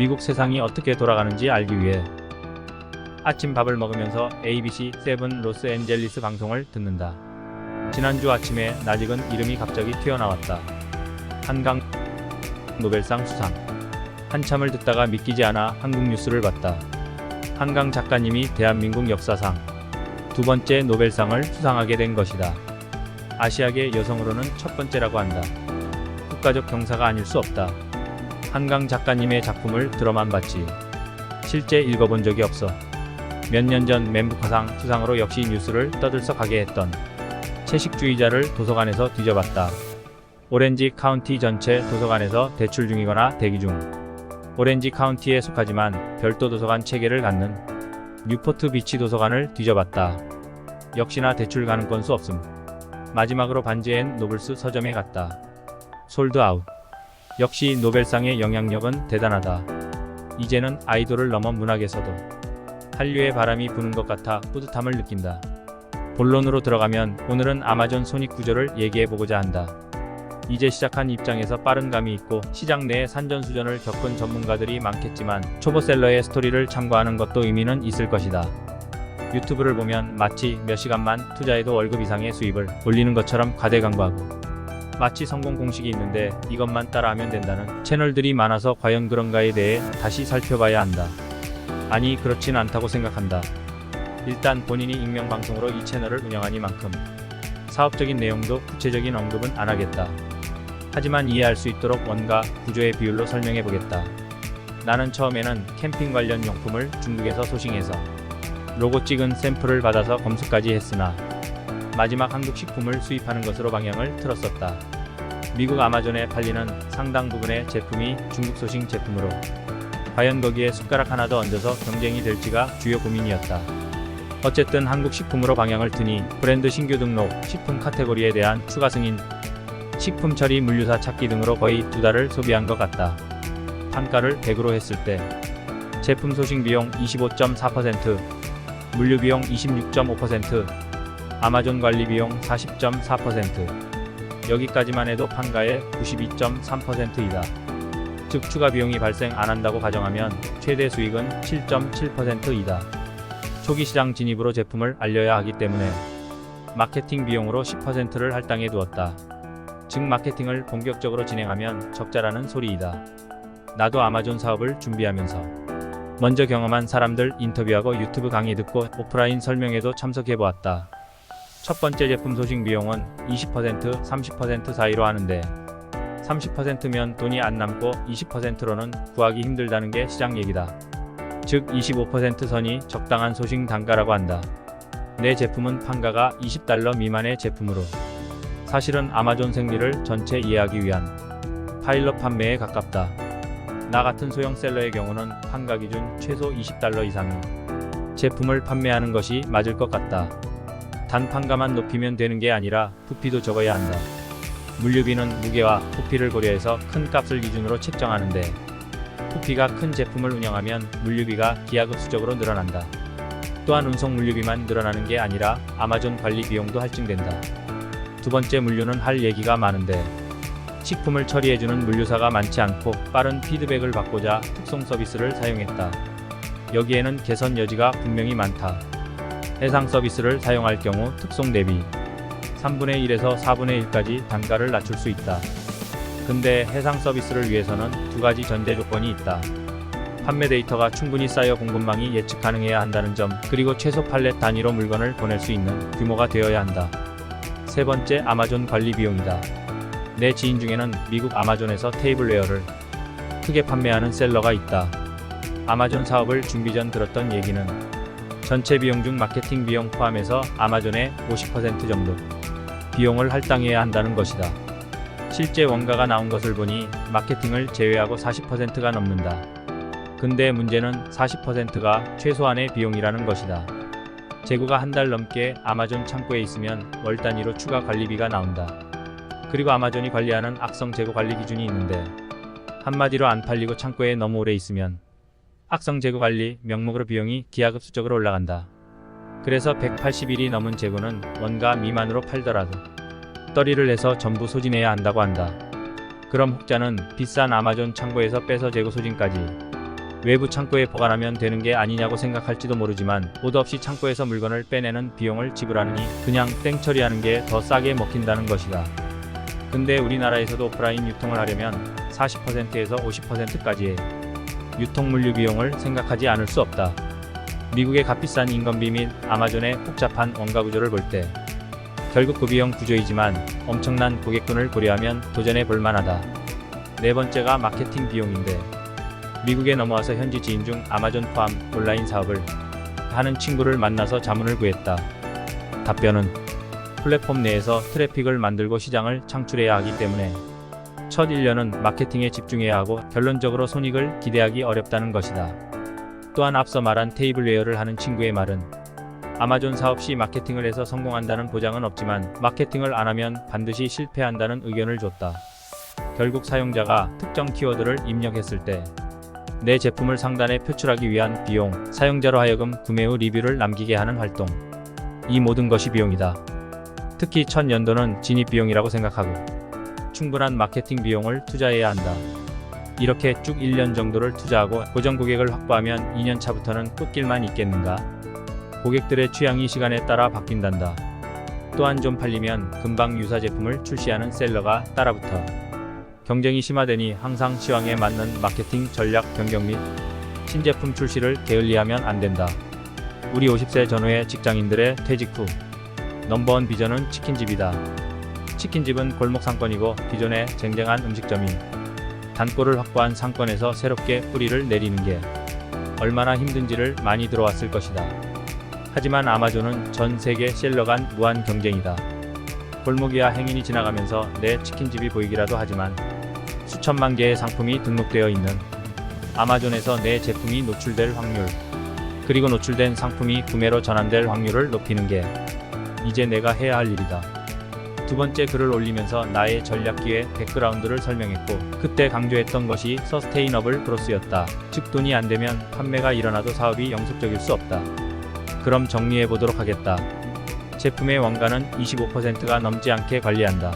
미국 세상이 어떻게 돌아가는지 알기 위해 아침 밥을 먹으면서 ABC 7 로스앤젤리스 방송을 듣는다. 지난주 아침에 낯익은 이름이 갑자기 튀어나왔다. 한강 노벨상 수상. 한참을 듣다가 믿기지 않아 한국 뉴스를 봤다. 한강 작가님이 대한민국 역사상 두 번째 노벨상을 수상하게 된 것이다. 아시아계 여성으로는 첫 번째라고 한다. 국가적 경사가 아닐 수 없다. 한강 작가님의 작품을 들어만 봤지 실제 읽어본 적이 없어. 몇 년 전 맨부커상 수상으로 역시 뉴스를 떠들썩하게 했던 채식주의자를 도서관에서 뒤져봤다. 오렌지 카운티 전체 도서관에서 대출 중이거나 대기 중. 오렌지 카운티에 속하지만 별도 도서관 체계를 갖는 뉴포트 비치 도서관을 뒤져봤다. 역시나 대출 가능 건수 없음. 마지막으로 반지앤 노블스 서점에 갔다. 솔드 아웃. 역시 노벨상의 영향력은 대단하다. 이제는 아이돌을 넘어 문학에서도 한류의 바람이 부는 것 같아 뿌듯함을 느낀다. 본론으로 들어가면 오늘은 아마존 손익 구조를 얘기해보고자 한다. 이제 시작한 입장에서 빠른 감이 있고 시장 내에 산전수전을 겪은 전문가들이 많겠지만 초보셀러의 스토리를 참고하는 것도 의미는 있을 것이다. 유튜브를 보면 마치 몇 시간만 투자해도 월급 이상의 수입을 올리는 것처럼 과대광고하고 마치 성공 공식이 있는데 이것만 따라하면 된다는 채널들이 많아서 과연 그런가에 대해 다시 살펴봐야 한다. 아니 그렇진 않다고 생각한다. 일단 본인이 익명방송으로 이 채널을 운영하니만큼 사업적인 내용도 구체적인 언급은 안 하겠다. 하지만 이해할 수 있도록 원가, 구조의 비율로 설명해보겠다. 나는 처음에는 캠핑 관련 용품을 중국에서 소싱해서 로고 찍은 샘플을 받아서 검수까지 했으나 마지막 한국 식품을 수입하는 것으로 방향을 틀었었다. 미국 아마존에 팔리는 상당 부분의 제품이 중국 소싱 제품으로 과연 거기에 숟가락 하나 더 얹어서 경쟁이 될지가 주요 고민이었다. 어쨌든 한국 식품으로 방향을 트니 브랜드 신규 등록, 식품 카테고리에 대한 추가 승인, 식품 처리 물류사 찾기 등으로 거의 2달을 소비한 것 같다. 판가를 100으로 했을 때 제품 소싱 비용 25.4%, 물류 비용 26.5%, 아마존 관리 비용 40.4%. 여기까지만 해도 판가의 92.3%이다. 즉 추가 비용이 발생 안 한다고 가정하면 최대 수익은 7.7%이다. 초기 시장 진입으로 제품을 알려야 하기 때문에 마케팅 비용으로 10%를 할당해 두었다. 즉 마케팅을 본격적으로 진행하면 적자라는 소리이다. 나도 아마존 사업을 준비하면서 먼저 경험한 사람들 인터뷰하고 유튜브 강의 듣고 오프라인 설명회도 참석해보았다. 첫 번째 제품 소싱 비용은 20%, 30% 사이로 하는데 30%면 돈이 안 남고 20%로는 구하기 힘들다는 게 시장 얘기다. 즉 25% 선이 적당한 소싱 단가라고 한다. 내 제품은 판가가 $20 미만의 제품으로 사실은 아마존 생리를 전체 이해하기 위한 파일럿 판매에 가깝다. 나 같은 소형 셀러의 경우는 판가 기준 최소 $20 이상의 제품을 판매하는 것이 맞을 것 같다. 단 판가만 높이면 되는 게 아니라 부피도 적어야 한다. 물류비는 무게와 부피를 고려해서 큰 값을 기준으로 책정하는데 부피가 큰 제품을 운영하면 물류비가 기하급수적으로 늘어난다. 또한 운송 물류비만 늘어나는 게 아니라 아마존 관리 비용도 할증된다. 두 번째 물류는 할 얘기가 많은데 식품을 처리해주는 물류사가 많지 않고 빠른 피드백을 받고자 특송 서비스를 사용했다. 여기에는 개선 여지가 분명히 많다. 해상 서비스를 사용할 경우 특송 대비 3분의 1에서 4분의 1까지 단가를 낮출 수 있다. 근데 해상 서비스를 위해서는 두 가지 전제 조건이 있다. 판매 데이터가 충분히 쌓여 공급망이 예측 가능해야 한다는 점, 그리고 최소 팔렛 단위로 물건을 보낼 수 있는 규모가 되어야 한다. 세 번째, 아마존 관리 비용이다. 내 지인 중에는 미국 아마존에서 테이블웨어를 크게 판매하는 셀러가 있다. 아마존 사업을 준비 전 들었던 얘기는 전체 비용 중 마케팅 비용 포함해서 아마존의 50% 정도 비용을 할당해야 한다는 것이다. 실제 원가가 나온 것을 보니 마케팅을 제외하고 40%가 넘는다. 근데 문제는 40%가 최소한의 비용이라는 것이다. 재고가 한 달 넘게 아마존 창고에 있으면 월 단위로 추가 관리비가 나온다. 그리고 아마존이 관리하는 악성 재고 관리 기준이 있는데 한마디로 안 팔리고 창고에 너무 오래 있으면 악성 재고 관리 명목으로 비용이 기하급수적으로 올라간다. 그래서 180일이 넘은 재고는 원가 미만으로 팔더라도 떨이를 해서 전부 소진해야 한다고 한다. 그럼 혹자는 비싼 아마존 창고에서 빼서 재고 소진까지 외부 창고에 보관하면 되는 게 아니냐고 생각할지도 모르지만 옷 없이 창고에서 물건을 빼내는 비용을 지불하느니 그냥 땡처리하는 게 더 싸게 먹힌다는 것이다. 근데 우리나라에서도 오프라인 유통을 하려면 40%에서 50%까지의 유통 물류 비용을 생각하지 않을 수 없다. 미국의 값비싼 인건비 및 아마존의 복잡한 원가 구조를 볼 때 결국 고비용 구조이지만 엄청난 고객군을 고려하면 도전해 볼 만하다. 네 번째가 마케팅 비용인데 미국에 넘어와서 현지 지인 중 아마존 포함 온라인 사업을 하는 친구를 만나서 자문을 구했다. 답변은 플랫폼 내에서 트래픽을 만들고 시장을 창출해야 하기 때문에 첫 1년은 마케팅에 집중해야 하고 결론적으로 손익을 기대하기 어렵다는 것이다. 또한 앞서 말한 테이블웨어를 하는 친구의 말은 아마존 사업 시 마케팅을 해서 성공한다는 보장은 없지만 마케팅을 안 하면 반드시 실패한다는 의견을 줬다. 결국 사용자가 특정 키워드를 입력했을 때 내 제품을 상단에 표출하기 위한 비용, 사용자로 하여금 구매 후 리뷰를 남기게 하는 활동, 이 모든 것이 비용이다. 특히 첫 연도는 진입 비용이라고 생각하고 충분한 마케팅 비용을 투자해야 한다. 이렇게 쭉 1년 정도를 투자하고 고정 고객을 확보하면 2년 차부터는 끝길만 있겠는가? 고객들의 취향이 시간에 따라 바뀐단다. 또한 좀 팔리면 금방 유사 제품을 출시하는 셀러가 따라붙어 경쟁이 심화되니 항상 시황에 맞는 마케팅 전략 변경 및 신제품 출시를 게을리하면 안 된다. 우리 50세 전후의 직장인들의 퇴직 후 넘버원 비전은 치킨집이다. 치킨집은 골목 상권이고 기존의 쟁쟁한 음식점인 단골을 확보한 상권에서 새롭게 뿌리를 내리는 게 얼마나 힘든지를 많이 들어왔을 것이다. 하지만 아마존은 전 세계 셀러 간 무한 경쟁이다. 골목이야 행인이 지나가면서 내 치킨집이 보이기라도 하지만 수천만 개의 상품이 등록되어 있는 아마존에서 내 제품이 노출될 확률, 그리고 노출된 상품이 구매로 전환될 확률을 높이는 게 이제 내가 해야 할 일이다. 두 번째 글을 올리면서 나의 전략기획 백그라운드를 설명했고 그때 강조했던 것이 서스테이너블 그로스였다. 즉 돈이 안 되면 판매가 일어나도 사업이 영속적일 수 없다. 그럼 정리해 보도록 하겠다. 제품의 원가는 25%가 넘지 않게 관리한다.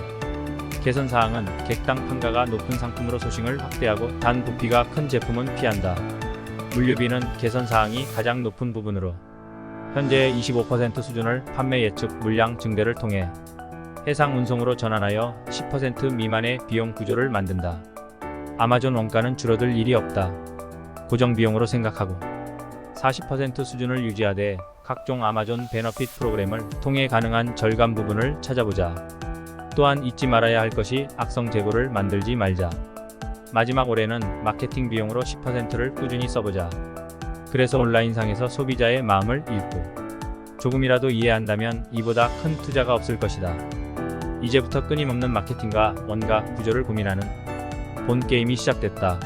개선사항은 객당 판가가 높은 상품으로 소싱을 확대하고 단 부피가 큰 제품은 피한다. 물류비는 개선사항이 가장 높은 부분으로 현재의 25% 수준을 판매 예측 물량 증대를 통해 해상 운송으로 전환하여 10% 미만의 비용 구조를 만든다. 아마존 원가는 줄어들 일이 없다. 고정 비용으로 생각하고 40% 수준을 유지하되 각종 아마존 베너핏 프로그램을 통해 가능한 절감 부분을 찾아보자. 또한 잊지 말아야 할 것이 악성 재고를 만들지 말자. 마지막 올해는 마케팅 비용으로 10%를 꾸준히 써보자. 그래서 온라인상에서 소비자의 마음을 읽고 조금이라도 이해한다면 이보다 큰 투자가 없을 것이다. 이제부터 끊임없는 마케팅과 원가 구조를 고민하는 본 게임이 시작됐다.